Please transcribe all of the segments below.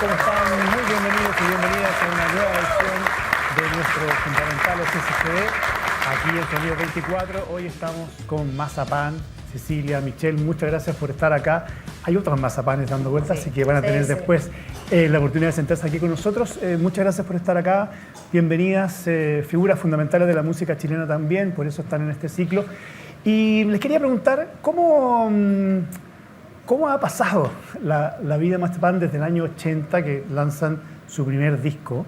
¿Cómo están? Muy bienvenidos y bienvenidas a una nueva edición de nuestros fundamentales SGD, aquí en Sonido 24. Hoy estamos con Mazapán, Cecilia, Michelle, muchas gracias por estar acá. Hay otros mazapanes dando vueltas, así que van a tener después la oportunidad de sentarse aquí con nosotros. Muchas gracias por estar acá. Bienvenidas, figuras fundamentales de la música chilena también, por eso están en este ciclo. Y les quería preguntar, ¿cómo ha pasado la vida de Mazapán desde el año 80, que lanzan su primer disco,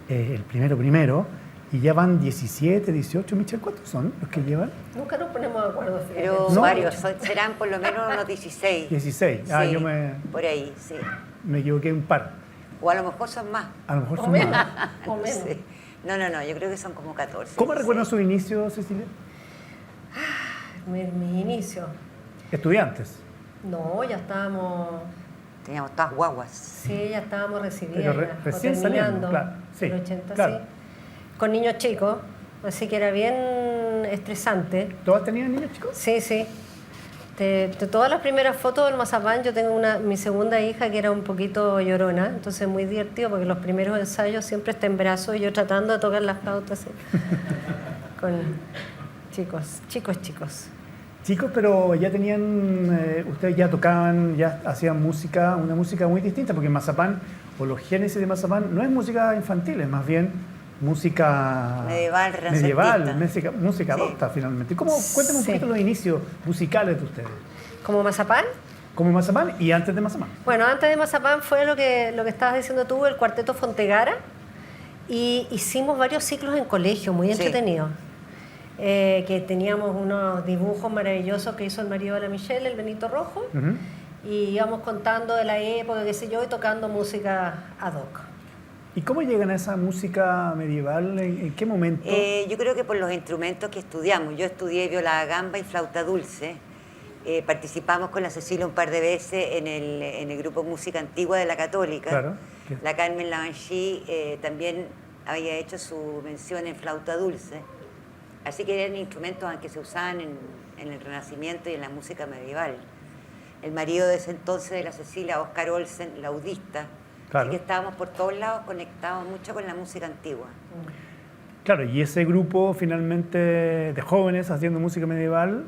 el primero, y ya van 17, 18, Michelle, ¿cuántos son los que llevan? Nunca nos ponemos de acuerdo. Pero ¿No? varios, serán por lo menos unos 16. 16, Sí, yo por ahí, sí. me equivoqué un par. O a lo mejor son más. A lo mejor O son menos. más. O menos. Sí. No, yo creo que son como 14. ¿Cómo 16. recuerdan su inicio, Cecilia? Mi inicio. Estudiantes. No, ya estábamos. Teníamos todas guaguas. Sí, ya estábamos recibidas. Pero ya, o recién terminando, saliendo, claro. Sí, el 80, claro. sí. Con niños chicos, así que era bien estresante. ¿Todas tenían niños chicos? Sí, sí. De todas las primeras fotos del Mazapán, yo tengo mi segunda hija que era un poquito llorona, entonces muy divertido porque los primeros ensayos siempre está en brazos y yo tratando de tocar las flautas así, con chicos. Chicos, pero ya tenían, ustedes ya tocaban, ya hacían música, una música muy distinta, porque Mazapán, o los génesis de Mazapán, no es música infantil, es más bien música medieval, música adulta, finalmente. Cuéntame un poquito los inicios musicales de ustedes. ¿Como Mazapán? Como Mazapán y antes de Mazapán. Bueno, antes de Mazapán fue lo que estabas diciendo tú, el Cuarteto Fontegara, y hicimos varios ciclos en colegio, muy entretenidos. Que teníamos unos dibujos maravillosos que hizo el marido de la Michelle, el Benito Rojo, y íbamos contando de la época, qué sé yo, y tocando música ad hoc. ¿Y cómo llegan a esa música medieval? ¿En qué momento? Yo creo que por los instrumentos que estudiamos. Yo estudié viola da gamba y flauta dulce. Participamos con la Cecilia un par de veces en el grupo Música Antigua de la Católica. Claro. La Carmen Lavanchi también había hecho su mención en flauta dulce. Así que eran instrumentos que se usaban en el Renacimiento y en la música medieval. El marido de ese entonces de la Cecilia, Oscar Olsen, laudista. Claro. Así que estábamos por todos lados conectados mucho con la música antigua. Claro, y ese grupo finalmente de jóvenes haciendo música medieval,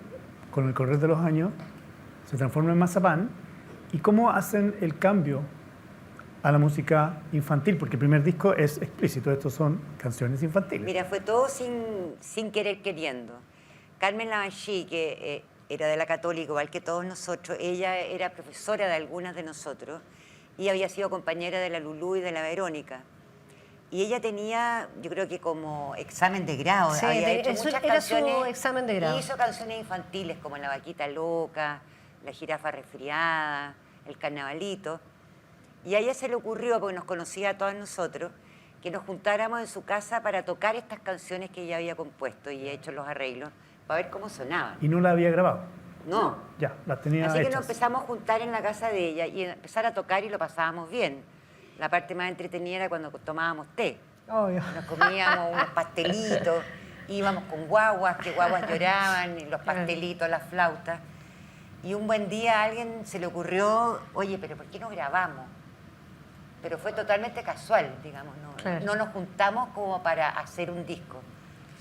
con el correr de los años, se transforma en Mazapán. ¿Y cómo hacen el cambio a la música infantil? Porque el primer disco es explícito, estos son canciones infantiles. Mira, fue todo sin querer queriendo. Carmen Lavanchi, que era de la Católica, igual que todos nosotros, ella era profesora de algunas de nosotros y había sido compañera de la Lulú y de la Verónica. Y ella tenía, yo creo que como examen de grado, Sí, había hecho muchas era canciones. su examen de grado. Hizo canciones infantiles como La Vaquita Loca, La Jirafa Resfriada, El Carnavalito. Y a ella se le ocurrió, porque nos conocía a todos nosotros, que nos juntáramos en su casa para tocar estas canciones que ella había compuesto y hecho los arreglos, para ver cómo sonaban. ¿Y no la había grabado? No. Ya, las tenía Así que hechas. nos empezamos a juntar en la casa de ella y empezar a tocar y lo pasábamos bien. La parte más entretenida era cuando tomábamos té. Oh, ya. Nos comíamos unos pastelitos, íbamos con guaguas, que guaguas lloraban, y los pastelitos, las flautas. Y un buen día a alguien se le ocurrió, oye, pero ¿por qué no grabamos? Pero fue totalmente casual, digamos, Claro. no nos juntamos como para hacer un disco,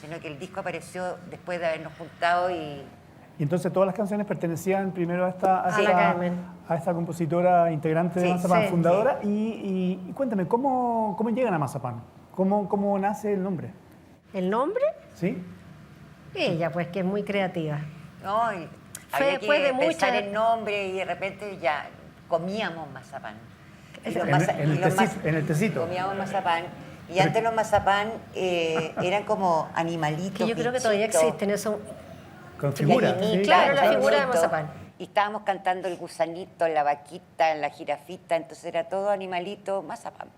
sino que el disco apareció después de habernos juntado y entonces todas las canciones pertenecían primero a la Carmen. a esta compositora integrante de Sí, Mazapán, sí, fundadora. Y cuéntame, ¿cómo llegan a Mazapán? ¿Cómo nace el nombre? ¿El nombre? ¿Sí? Ella, pues, que es muy creativa. no, y Fue había que después de pensar mucha- el nombre y de repente ya comíamos mazapán. Y los En el tecito. Comíamos mazapán. Y antes los mazapán eran como animalitos. Que yo creo que todavía bichitos, existen eso. Con figuras. pequeñitos, ¿sí? Claro, la figura de pequeñitos. mazapán. Y estábamos cantando el gusanito, la vaquita, la jirafita, entonces era todo animalito, mazapán.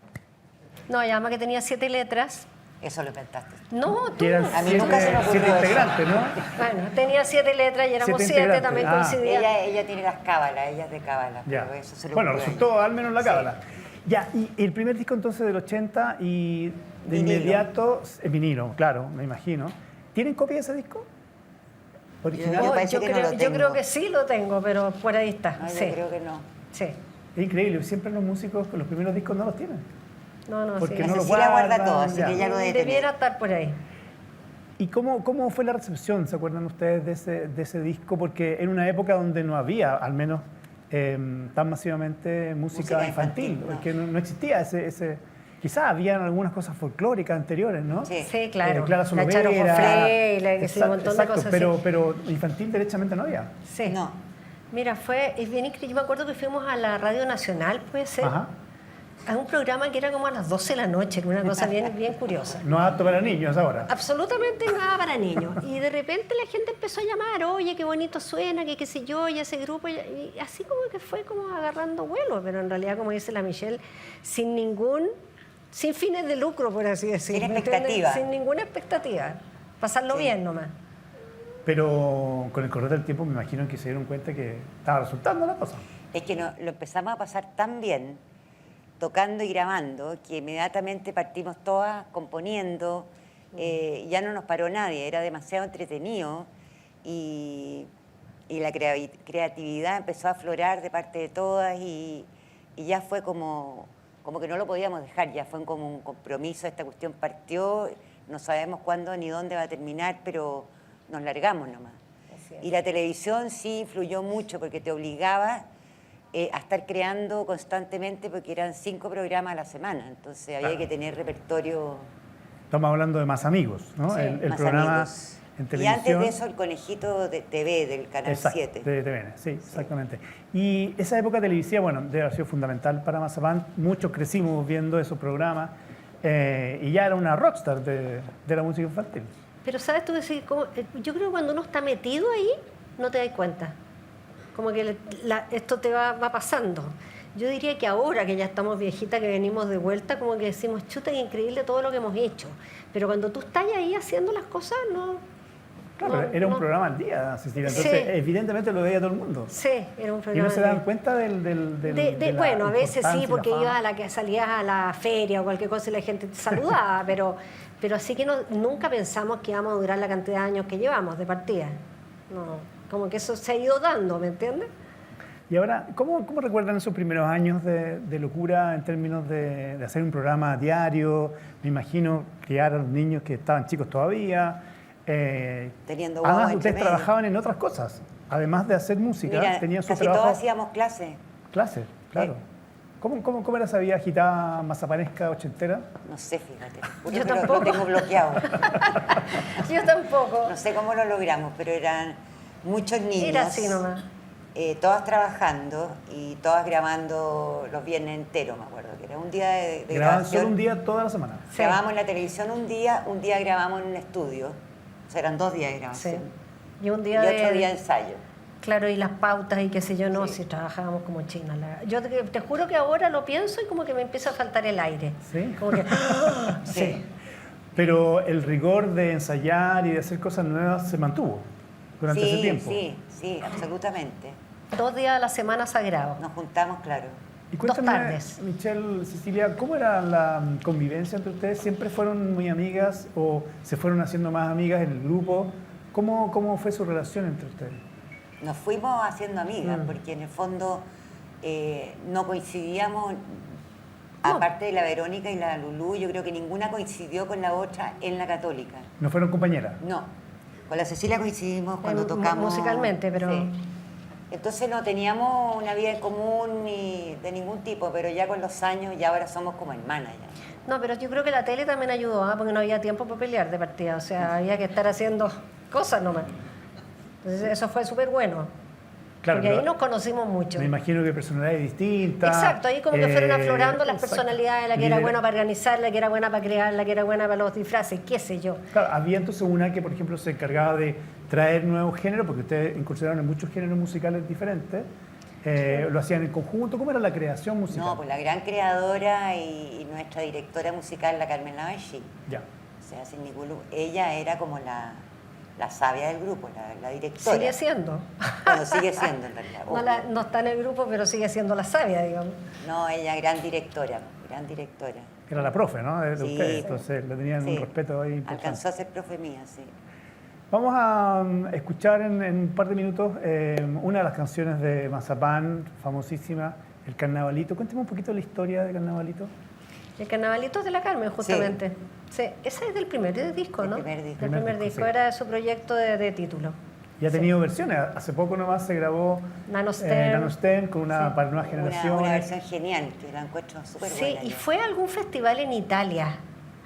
No, y además que tenía 7 letras. Eso lo inventaste. No, tú. Que eran A mí nunca se me ocurrió siete eso. integrantes, ¿no? Bueno, tenía 7 letras y éramos 7, integrantes. también Ah. coincidía. Ella tiene las cábalas, ella es de cábala, Ya. pero eso se le Bueno, ocurrió a resultó ella. al menos la Sí. cábala. Ya, y el primer disco entonces del 80 y de Vinilo. inmediato, vinilo, claro, me imagino. ¿Tienen copia de ese disco? Original. Yo parece que no lo yo tengo. creo que sí lo tengo, pero por ahí está. No, yo sí. creo que no. Sí. Es increíble, siempre los músicos con los primeros discos no los tienen. No, Porque sí. no lo Cecilia guarda guardan, todo, así ya. que ella lo debe tener. Debiera estar por ahí. ¿Y cómo fue la recepción, se acuerdan ustedes de ese disco? Porque en una época donde no había, al menos tan masivamente, música infantil, no. porque no existía ese. Quizás habían algunas cosas folclóricas anteriores, ¿no? Sí, claro. Clara La Solovera. Charo Jofré y un montón exacto, de cosas pero infantil derechamente no había. Sí. No. Mira, es bien increíble. Yo me acuerdo que fuimos a la Radio Nacional, puede ser, Ajá. a un programa que era como a las 12 de la noche, una cosa bien curiosa. No apto para niños ahora. Absolutamente nada para niños. Y de repente la gente empezó a llamar, oye, qué bonito suena, que qué sé yo, y ese grupo. Y así como que fue como agarrando vuelo, pero en realidad, como dice la Michelle, sin fines de lucro, por así decirlo. Sin ¿me entiendes? expectativa. Sin ninguna expectativa. Pasarlo Sí. bien nomás. Pero con el correr del tiempo me imagino que se dieron cuenta que estaba resultando la cosa. Es que lo empezamos a pasar tan bien, tocando y grabando, que inmediatamente partimos todas componiendo, ya no nos paró nadie, era demasiado entretenido y la creatividad empezó a aflorar de parte de todas y ya fue como que no lo podíamos dejar, ya fue como un compromiso, esta cuestión partió, no sabemos cuándo ni dónde va a terminar, pero nos largamos nomás. Y la televisión sí influyó mucho porque te obligaba a estar creando constantemente porque eran 5 programas a la semana, entonces había que tener repertorio. Estamos hablando de Más Amigos, ¿no? Sí, el Más programa amigos. en Y televisión. antes de eso el Conejito de TV del Canal Exacto, 7. de TVN, sí, exactamente. Y esa época televisiva, bueno, debe haber sido fundamental para Mazapán. Muchos crecimos viendo esos programas y ya era una rockstar de la música infantil. Pero sabes tú decir, yo creo que cuando uno está metido ahí, no te das cuenta. Como que esto te va pasando. Yo diría que ahora que ya estamos viejitas, que venimos de vuelta, como que decimos, chuta, es increíble todo lo que hemos hecho. Pero cuando tú estás ahí haciendo las cosas, no... Claro, no, pero era un no. programa al día, Cecilia. Entonces, Sí. evidentemente lo veía todo el mundo. Sí, era un Y programa. no se dan cuenta de la bueno, a veces sí, importancia y porque la fama. ibas salías a la feria o cualquier cosa y la gente te saludaba, pero así que nunca pensamos que íbamos a durar la cantidad de años que llevamos de partida. No, como que eso se ha ido dando, ¿me entiendes? Y ahora, ¿cómo recuerdan esos primeros años de locura en términos de hacer un programa diario? Me imagino criar a los niños que estaban chicos todavía. Teniendo guagua además, entre ustedes medio. trabajaban en otras cosas. Además de hacer música, Mira, tenían su casi trabajo. todos hacíamos clases. Clases, claro. ¿Cómo era esa vida agitada, mazapanesca, ochentera? No sé, fíjate. Yo Pero tampoco. lo tengo bloqueado. Yo tampoco. No sé cómo lo logramos, pero eran muchos niños. Era así nomás. Todas trabajando y todas grabando los viernes enteros, me acuerdo, que era un día de Grababan grabación. solo un día toda la semana. Sí. Grabamos en la televisión un día grabamos en un estudio. O sea, eran 2 días de Sí. grabación. Y un Y día otro día de ensayo. Claro, y las pautas y qué sé yo, no, Sí. si trabajábamos como chinas. Yo te juro que ahora lo pienso y como que me empieza a faltar el aire. ¿Sí? Como que... Sí. Pero el rigor de ensayar y de hacer cosas nuevas se mantuvo durante ese tiempo. Sí, absolutamente. 2 días a la semana sagrados. Nos juntamos, claro. Y cuéntame, tardes. Michelle, Cecilia, ¿cómo era la convivencia entre ustedes? ¿Siempre fueron muy amigas o se fueron haciendo más amigas en el grupo? ¿Cómo fue su relación entre ustedes? Nos fuimos haciendo amigas, Mm. porque en el fondo no coincidíamos, No. aparte de la Verónica y la Lulú, yo creo que ninguna coincidió con la otra en la Católica. ¿No fueron compañeras? No, con la Cecilia coincidimos cuando tocamos... musicalmente, pero... Sí. Entonces no teníamos una vida en común ni de ningún tipo, pero ya con los años ya ahora somos como hermanas ya. No, pero yo creo que la tele también ayudó, porque no había tiempo para pelear de partida, o sea, había que estar haciendo cosas nomás. Entonces eso fue súper bueno, Claro, porque ahí pero nos conocimos mucho. me imagino que personalidades distintas. Exacto, ahí como que fueron aflorando las exacto. personalidades, la que era Lidera- buena para organizar, la que era buena para crear, la que era buena para los disfraces, qué sé yo. Claro, había entonces una que, por ejemplo, se encargaba de traer nuevos géneros, porque ustedes incursionaron en muchos géneros musicales diferentes. Lo hacían en conjunto. ¿Cómo era la creación musical? No, pues la gran creadora y nuestra directora musical, la Carmen Lavachi. Ya. O sea, sin ningún... Ella era como la sabia del grupo, la directora. Sigue siendo. Bueno, sigue siendo en realidad. No está en el grupo, pero sigue siendo la sabia, digamos. No, ella gran directora, gran directora. Era la profe, ¿no? De Sí. ustedes. Entonces le tenían Sí. un respeto ahí importante. Alcanzó a ser profe mía, sí. Vamos a escuchar en un par de minutos una de las canciones de Mazapán, famosísima, el Carnavalito. Cuénteme un poquito la historia de Carnavalito. El Carnavalito de la Carmen, justamente. Sí, ese es del primer disco, ¿no? El primer disco. El primer disco, sí. era su proyecto de título. Y ha tenido versiones. Hace poco nomás se grabó Nanosten. con una para nuevas generaciones. Una versión genial, que la encuentro súper buena. Sí, y fue a algún festival en Italia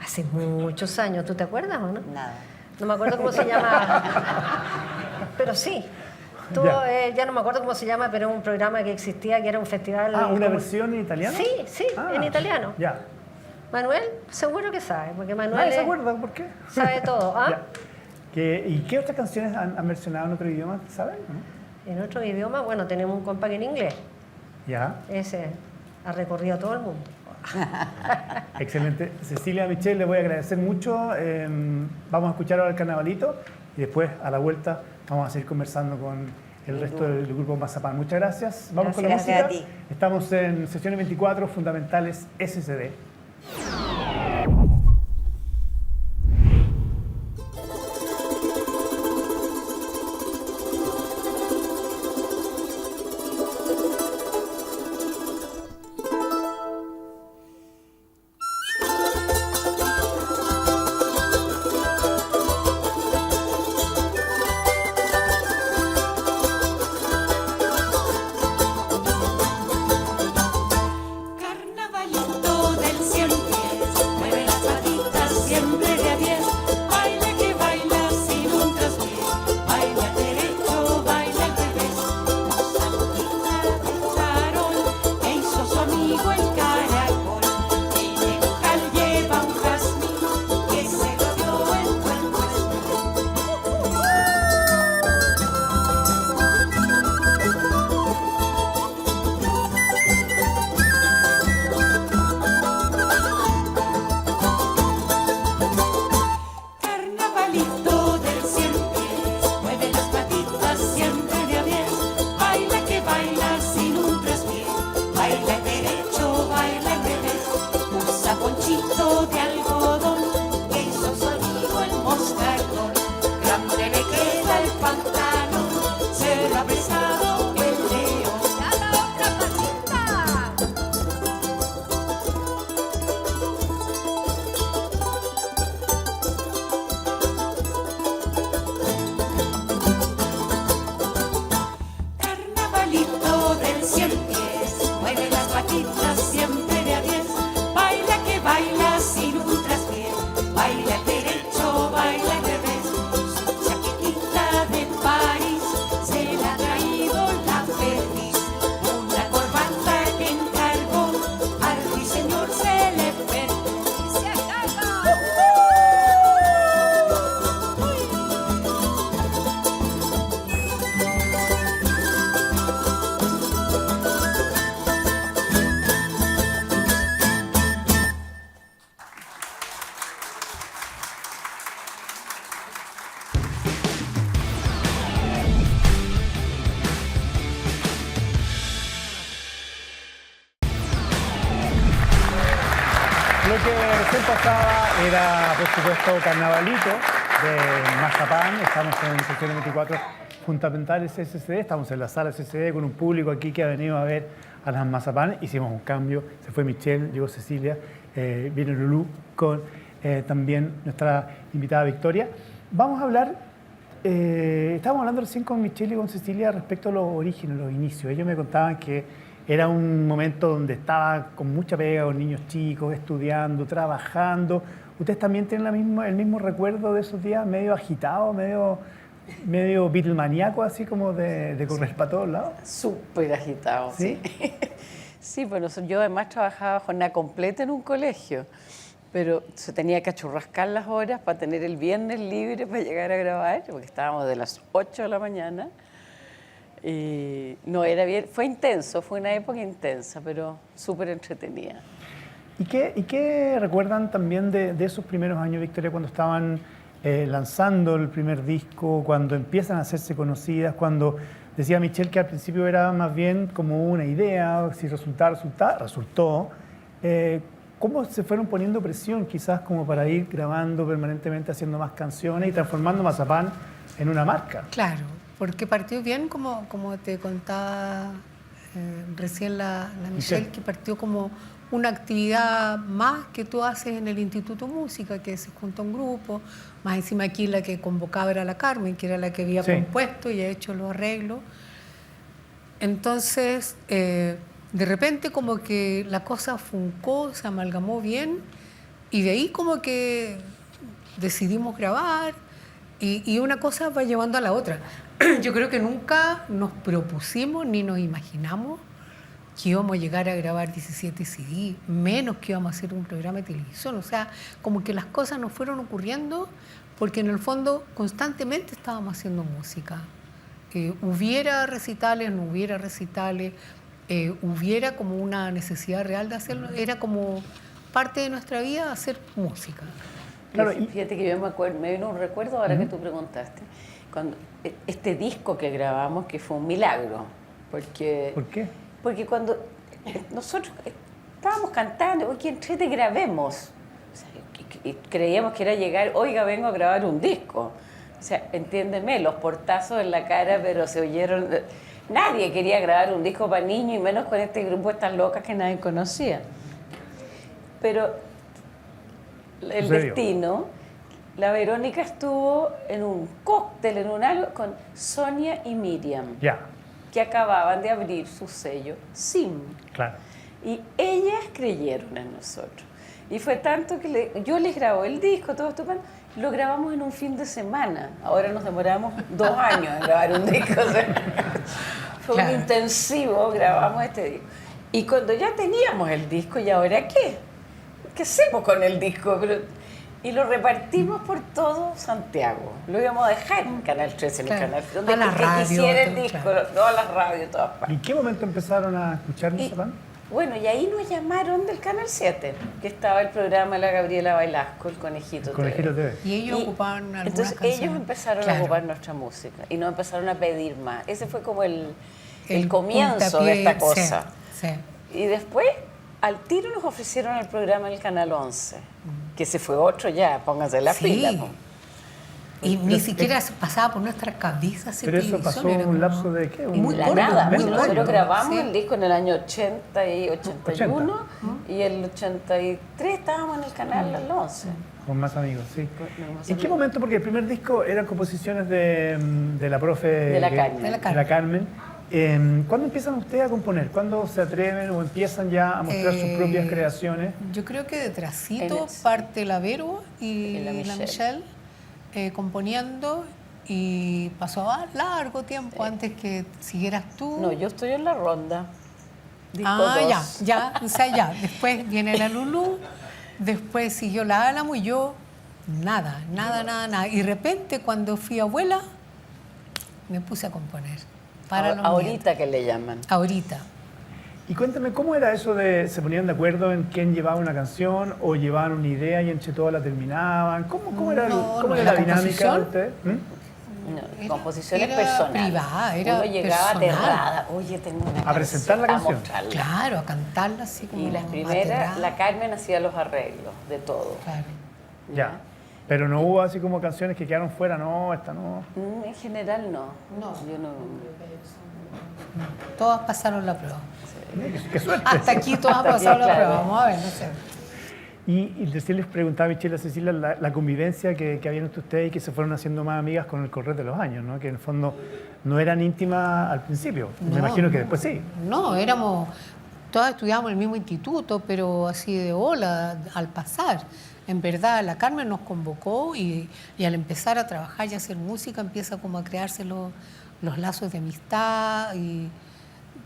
hace muchos años. ¿Tú te acuerdas o no? Nada. No me acuerdo cómo se llama. Pero sí. Ya no me acuerdo cómo se llama, pero un programa que existía que era un festival. ¿Una versión en italiano? Sí, en italiano. Ya. Manuel, seguro que sabe, porque Manuel ¿Nadie se acuerda? ¿Por qué? sabe todo. ¿Ah? ¿Y qué otras canciones han versionado en otro idioma? ¿Saben? En otro idioma, bueno, tenemos un compa que en inglés. Ya. Ese ha recorrido todo el mundo. Excelente. Cecilia, Michelle, les voy a agradecer mucho. Vamos a escuchar ahora el Carnavalito y después, a la vuelta, vamos a seguir conversando con el resto del grupo Mazapán. Muchas gracias. Vamos con la música. A ti. Estamos en Sesiones 24, Fundamentales SCD. Carnavalito del cien pies, mueve las patitas siempre de a 10. Baila que baila sin un traspié, baila derecho, baila al revés. Usa boquita de charol, e hizo su amigo el caracol. En el ojal lleva un jazmín, que se lo dio el cuerpo Carnavalito del cien pies, mueve las patitas siempre de a 10. Baila que baila sin un traspié, baila derecho, baila al revés. Usa ponchito de algodón, que hizo su amigo el mostrador. Grande le queda el pantalón, se lo ha besado el león. ¡A la otra patita! Carnavalito del cien pies, mueve las patitas siempre de a 10. Baila que baila sin un traspié, baila derecho, baila al revés. Su chaquetita de París se la ha traído la perdiz. Una corbata que encargó al ruiseñor se le perdió. ¡Y se acaba! Lo que recién pasaba era, por supuesto, Carnavalito de Mazapán. Estamos en Sesiones 24 Fundamentales SCD. Estamos en la sala SCD con un público aquí que ha venido a ver a las Mazapán. Hicimos un cambio. Se fue Michelle, llegó Cecilia, viene Lulú con también nuestra invitada Victoria. Vamos a hablar, estábamos hablando recién con Michelle y con Cecilia respecto a los orígenes, los inicios. Ellos me contaban que era un momento donde estaba con mucha pega, con niños chicos, estudiando, trabajando. ¿Ustedes también tienen el mismo recuerdo de esos días, medio agitados, medio Beatlemaníaco, así como de correr para todos lados? Súper agitado, sí. Sí, bueno, yo además trabajaba jornada completa en un colegio, pero se tenía que achurrascar las horas para tener el viernes libre para llegar a grabar, porque estábamos de las 8 de la mañana. Y no era bien, fue intenso, fue una época intensa, pero súper entretenida. ¿Y qué recuerdan también de esos primeros años, Victoria, cuando estaban lanzando el primer disco, cuando empiezan a hacerse conocidas, cuando decía Michelle que al principio era más bien como una idea, si resultó. ¿Cómo se fueron poniendo presión quizás como para ir grabando permanentemente, haciendo más canciones y transformando Mazapán en una marca? Claro, porque partió bien, como te contaba recién la Michelle, que partió como una actividad más que tú haces en el Instituto Música, que se junta un grupo, más encima aquí la que convocaba era la Carmen, que era la que había compuesto y ha hecho los arreglos. Entonces, de repente como que la cosa funcó, se amalgamó bien, y de ahí como que decidimos grabar, y una cosa va llevando a la otra. Yo creo que nunca nos propusimos ni nos imaginamos que íbamos a llegar a grabar 17 CD, menos que íbamos a hacer un programa de televisión. O sea, como que las cosas nos fueron ocurriendo porque en el fondo constantemente estábamos haciendo música. Hubiera recitales, no hubiera recitales, hubiera como una necesidad real de hacerlo, era como parte de nuestra vida hacer música. Claro, y fíjate que yo me vino un recuerdo ahora que tú preguntaste, cuando este disco que grabamos, que fue un milagro. Porque, ¿por qué? Porque cuando nosotros estábamos cantando, oye, entrete, grabemos. O sea, y creíamos que era llegar, oiga, vengo a grabar un disco. O sea, entiéndeme, los portazos en la cara, pero se oyeron. Nadie quería grabar un disco para niños, y menos con este grupo de estas locas que nadie conocía. Pero el destino, la Verónica estuvo en un cóctel, en un algo, con Sonia y Miriam. Que acababan de abrir su sello SIM. Claro. Y ellas creyeron en nosotros. Y fue tanto que yo les grabo el disco, todo esto, lo grabamos en un fin de semana. Ahora nos demoramos 2 años en grabar un disco. O sea, fue un intensivo, grabamos este disco. Y cuando ya teníamos el disco, ¿y ahora qué? ¿Qué hacemos con el disco? Y lo repartimos por todo Santiago. Lo íbamos a dejar en Canal 13, en el canal, donde que quisiera el disco, todas las radios, todas partes. ¿Y en qué momento empezaron a escuchar Mazapán? Bueno, y ahí nos llamaron del Canal 7, que estaba el programa de la Gabriela Bailasco, el Conejito TV. Y ellos ocupaban algunas entonces canciones. ellos empezaron a ocupar nuestra música y nos empezaron a pedir más. Ese fue como el comienzo de esta cosa. Y después, al tiro nos ofrecieron el programa del Canal 11, que se fue otro ya, pónganse la pila. Y ni siquiera se pasaba por nuestras cabezas. Pero eso pasó un lapso de ¿qué? Muy nada. Nosotros grabamos el disco en el año 80 y 81 y el 83 estábamos en el canal del 11. Con Más Amigos, sí. ¿En qué momento? Porque el primer disco eran composiciones de la profe... De la Carmen. ¿Cuándo empiezan ustedes a componer? ¿Cuándo se atreven o empiezan ya a mostrar sus propias creaciones? Yo creo que detrásito parte la Vero y la Michelle componiendo, y pasó largo tiempo antes que siguieras tú. No, yo estoy en la ronda. Ya. O sea, ya. Después viene la Lulú, después siguió la Álamo y yo nada. Y de repente cuando fui abuela me puse a componer. Ahorita que le llaman. Ahorita. Y cuéntame, ¿cómo era eso de se ponían de acuerdo en quién llevaba una canción o llevaban una idea y entre todas la terminaban? ¿Cómo era la dinámica de ustedes? No, composiciones personales. Privada, era uno llegaba personal. Aterrada. Oye, tengo una canción. A presentar la canción. A mostrarla. Claro, a cantarla así como. Y las primeras, la Carmen hacía los arreglos de todo. Claro. Ya. Pero no hubo así como canciones que quedaron fuera, no, esta no. En general no. Yo no. Todas pasaron la prueba. Qué suerte. Hasta aquí todas han pasado la prueba. Vamos a ver, no sé. Y recién les preguntaba a Michelle y a Cecilia la convivencia que habían entre ustedes y que se fueron haciendo más amigas con el correr de los años, ¿no? Que en el fondo no eran íntimas al principio. Me imagino que después sí. No, todas estudiábamos en el mismo instituto, pero así de hola, al pasar. En verdad, la Carmen nos convocó y al empezar a trabajar y a hacer música empieza como a crearse los lazos de amistad y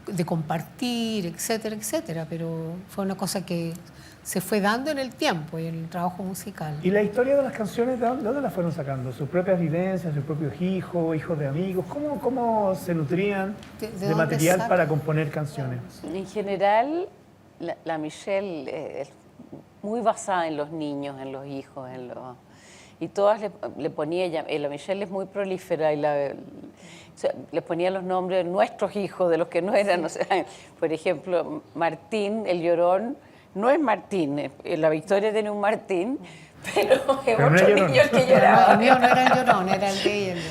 de compartir, etcétera, etcétera. Pero fue una cosa que se fue dando en el tiempo y en el trabajo musical. ¿Y la historia de las canciones, de dónde las fueron sacando? ¿Sus propias vivencias, sus propios hijos de amigos? ¿Cómo se nutrían de material para componer canciones? En general, la Michelle es muy basada en los niños, en los hijos, y todas le ponía, la Michelle es muy prolífera y les ponía los nombres de nuestros hijos, de los que no eran, o sea, por ejemplo, Martín, el llorón, no es Martín, la Victoria tiene un Martín, pero es otro niño el que lloraba. El mío no era el llorón, era el de ella.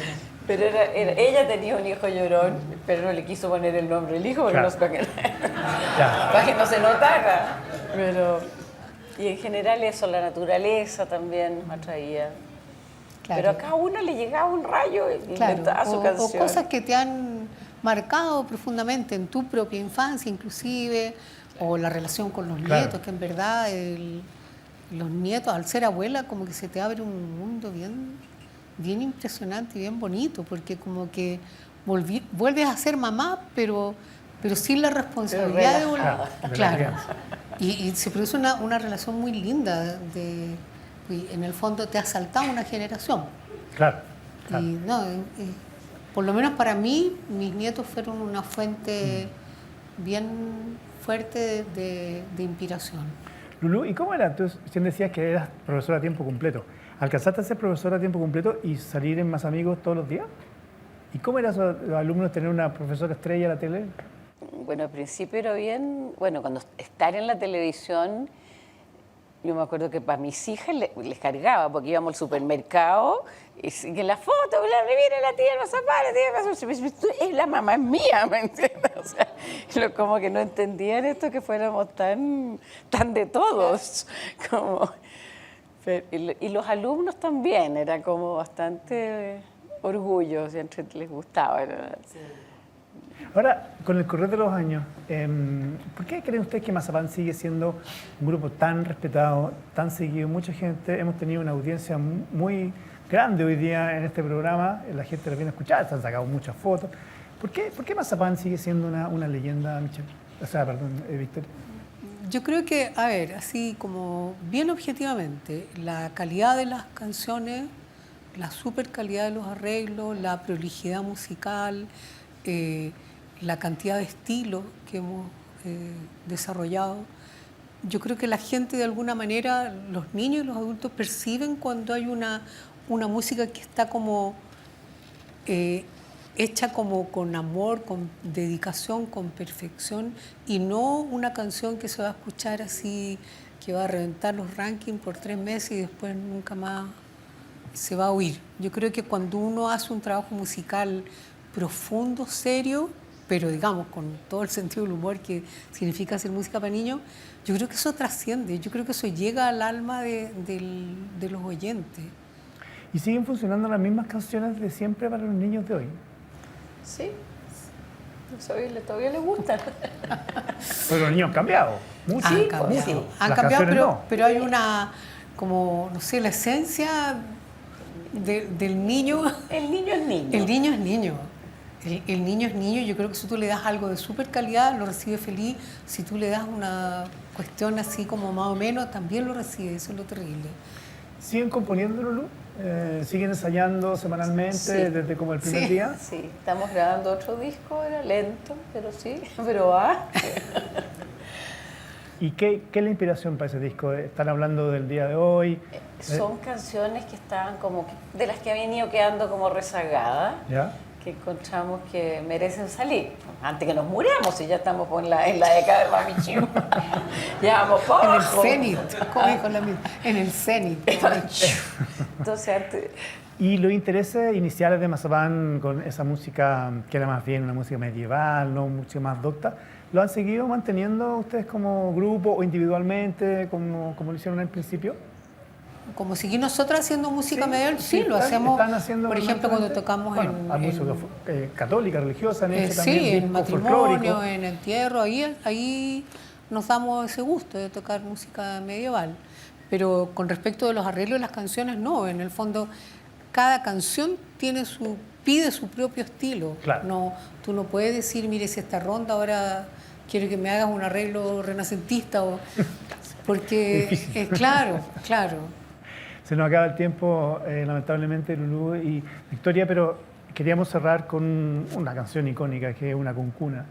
Pero ella tenía un hijo llorón, pero no le quiso poner el nombre del hijo porque Claro. no, para que no se notara. Y en general eso, la naturaleza también me atraía. Claro. Pero a cada una le llegaba un rayo y inventaba su o canción. cosas que te han marcado profundamente en tu propia infancia inclusive, o la relación con los Claro. nietos, que en verdad los nietos, al ser abuela, como que se te abre un mundo bien impresionante y bien bonito, porque como que vuelves a ser mamá, pero sin la responsabilidad de relajada. Claro. Y se produce una relación muy linda, y en el fondo te ha saltado una generación. Claro. Y no, por lo menos para mí, mis nietos fueron una fuente bien fuerte de inspiración. Lulú, ¿y cómo era? Tú recién decías que eras profesora a tiempo completo. ¿Alcanzaste a ser profesora a tiempo completo y salir en Más Amigos todos los días? ¿Y cómo era eso, los alumnos tener una profesora estrella en la tele? Bueno, al principio era bien, bueno, cuando estar en la televisión, yo me acuerdo que para mis hijas les cargaba, porque íbamos al supermercado y que la foto, mira la tía Mazapán, la mamá es mía, ¿me entiendes? O sea, como que no entendían esto que fuéramos tan de todos. Y los alumnos también, era como bastante orgullo, siempre les gustaba. Ahora, con el correr de los años, ¿por qué creen ustedes que Mazapán sigue siendo un grupo tan respetado, tan seguido? Mucha gente, hemos tenido una audiencia muy grande hoy día en este programa, la gente lo viene a escuchar, se han sacado muchas fotos. ¿Por qué Mazapán sigue siendo una leyenda, Michelle? O sea, perdón, Victoria. Yo creo que, a ver, así como bien objetivamente, la calidad de las canciones, la super calidad de los arreglos, la prolijidad musical, la cantidad de estilos que hemos desarrollado, yo creo que la gente de alguna manera, los niños y los adultos perciben cuando hay una música que está como hecha como con amor, con dedicación, con perfección, y no una canción que se va a escuchar así, que va a reventar los rankings por 3 meses y después nunca más se va a oír. Yo creo que cuando uno hace un trabajo musical profundo, serio, pero digamos con todo el sentido del humor que significa hacer música para niños, yo creo que eso trasciende, yo creo que eso llega al alma de los oyentes. ¿Y siguen funcionando las mismas canciones de siempre para los niños de hoy? Sí, todavía les gustan. Pero los niños han cambiado. Mucho. Han cambiado, mucho. han Las cambiado, canciones no. pero hay una, como, no sé, la esencia del niño. El niño es niño. El niño es niño. El niño es niño. Yo creo que si tú le das algo de súper calidad, lo recibe feliz. Si tú le das una cuestión así como más o menos, también lo recibe. Eso es lo terrible. ¿Siguen componiendo, Lulú? ¿Siguen ensayando semanalmente Sí. desde como el primer día? Sí, estamos grabando otro disco, era lento, pero sí, pero va. ¿Y qué es la inspiración para ese disco? ¿Están hablando del día de hoy? Son canciones que estaban como, de las que habían ido quedando como rezagadas, ¿Ya? que encontramos que merecen salir. Antes que nos muramos, y ya estamos en la década de Mami Chiu. Ya vamos por En el abajo. cenit, como dijo la misma. En el cenit. Entonces, antes, ¿Y los intereses iniciales de Mazapán con esa música que era más bien una música medieval, no mucho más docta, lo han seguido manteniendo ustedes como grupo o individualmente, como lo hicieron al principio? Como seguir nosotros haciendo música Sí, medieval, sí, sí, lo están- hacemos. están haciendo Por ejemplo, cuando permanentemente. tocamos Bueno, hay música católica, religiosa, han hecho sí, también en discos matrimonio, folclóricos. en entierro, ahí nos damos ese gusto de tocar música medieval. Pero con respecto de los arreglos de las canciones, no. En el fondo, cada canción pide su propio estilo. Claro. No, tú no puedes decir, mire, si esta ronda ahora quiero que me hagas un arreglo renacentista, porque Difícil. claro. Se nos acaba el tiempo, lamentablemente, Lulú y Victoria, pero queríamos cerrar con una canción icónica que es Una Cuncuna,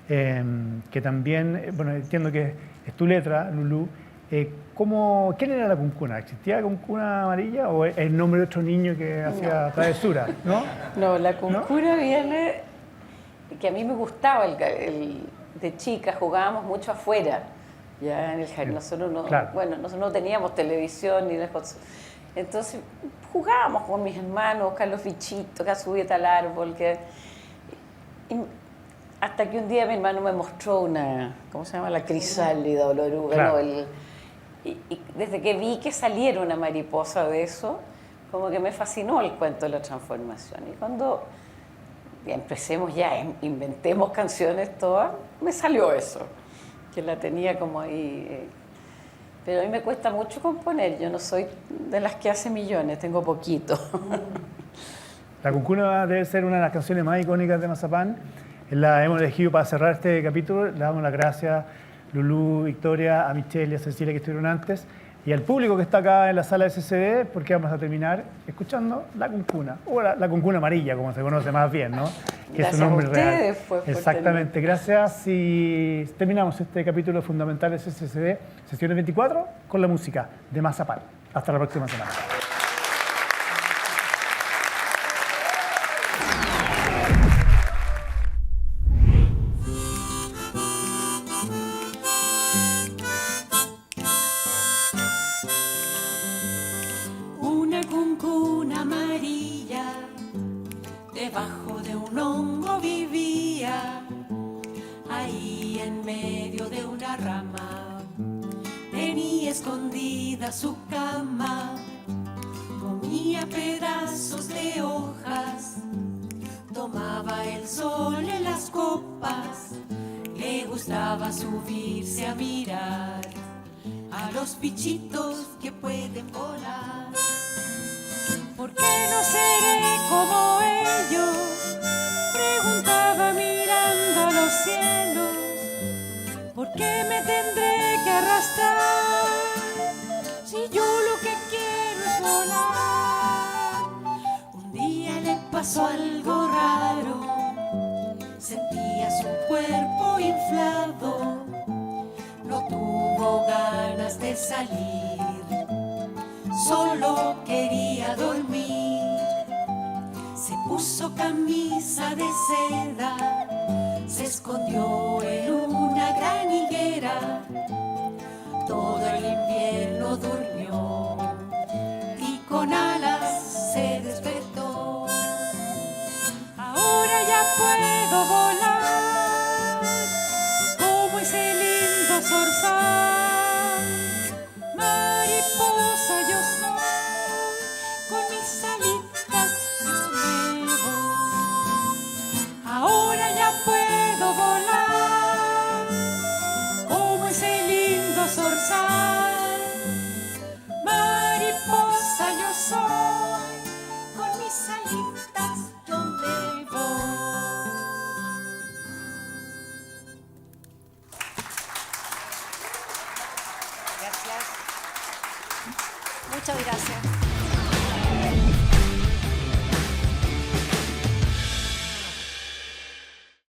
que también, bueno, entiendo que es tu letra, Lulú. ¿Quién era la Cuncuna? ¿Existía la Cuncuna amarilla o es el nombre de otro niño que hacía travesura? ¿No? no, la concura viene que a mí me gustaba de chica, jugábamos mucho afuera, ya en el jardín. Nosotros no, Claro. bueno, nosotros no teníamos televisión ni las cosas. Entonces jugábamos con mis hermanos, buscar los bichitos, que subía tal árbol, hasta que un día mi hermano me mostró una, ¿cómo se llama? La crisálida o la oruga, Claro. ¿no? Y desde que vi que saliera una mariposa de eso, como que me fascinó el cuento de la transformación. Y cuando empecemos ya, inventemos canciones todas, me salió eso, que la tenía como ahí. Pero a mí me cuesta mucho componer, yo no soy de las que hace millones, tengo poquito. La Cuncuna debe ser una de las canciones más icónicas de Mazapán. La hemos elegido para cerrar este capítulo. Le damos las gracias, Lulú, Victoria, a Michelle y a Cecilia que estuvieron antes, y al público que está acá en la sala de CCD, porque vamos a terminar escuchando La Cuncuna, o la Cuncuna amarilla, como se conoce más bien, ¿no? Que es su Gracias a nombre real. ustedes, pues, por Exactamente, gracias. Y terminamos este capítulo fundamental de CCD, sesiones 24, con la música de Mazapán. Hasta la próxima semana. Una cuncuna amarilla debajo de un hongo vivía, ahí en medio de una rama tenía escondida su cama, comía pedazos de hojas, tomaba el sol en las copas, le gustaba subirse a mirar a los bichitos que pueden volar. ¿Por qué no seré como ellos? Preguntaba mirando a los cielos. ¿Por qué me tendré que arrastrar si yo lo que quiero es volar? Un día le pasó algo raro, sentía su cuerpo inflado, no tuvo ganas de salir, solo quería dormir. Se puso camisa de seda, se escondió en una gran higuera, todo el invierno durmió y con alas se despertó. Ahora ya puedo volar como ese lindo zorzal, mariposa yo soy, con mis alitas yo me voy. Ahora ya puedo volar como ese lindo zorzal, mariposa yo soy, con mis alitas yo me voy. Gracias. Muchas gracias.